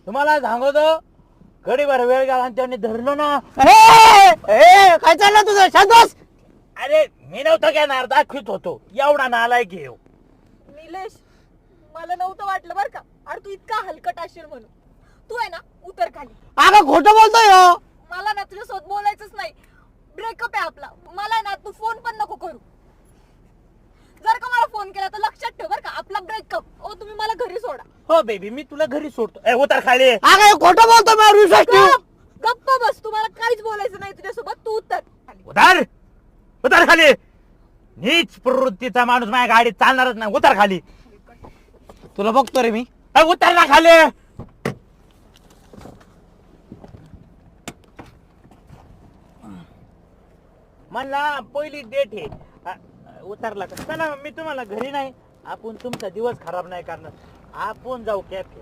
तुम्हाला सांगतो गडीभर वेळ गेला आणि त्यांनी धरलं ना. काय चाललं तुझं शांतोस? अरे मी नव्हतं घेणार, दाखवित होतो. एवढा नालाय घेऊ. निलेश मला नव्हतं वाटलं बरं का, अरे तू इतका हलकट असशील म्हणून. तू आहे ना उतर खाली. अगं खोटं बोलतोय हो. मला ना तुझ्यासोबत बोलायचंच नाही. ब्रेकअप आहे आपला. मला ना तू फोन पण नको करू. जर का मला फोन केला तर लक्षात ठेव बरं का, आपला ब्रेकअप. ओ तुम्ही मला घरी सोडा. हो बेबी मी तुला घरी सोडतो. ए उतर खाली. अगं खोटं बोलतोय, माझ्यावर विश्वास ठेव. गप्प बस, तुम्हाला काहीच बोलायचं नाही तुझ्यासोबत. तू उतर खाली. उतर उतर खाली. नीच प्रवृत्तीचा माणूस माझ्या गाडीत चालणारच नाही. उतर खाली. तुला बघतो रे मी. उतर ना खाली. म्हणला पहिली डेट आहे. उतरला का? चला मी तुम्हाला घरी नाही, आपण तुमचा दिवस खराब नाही करणार. आपण जाऊ कॅफे.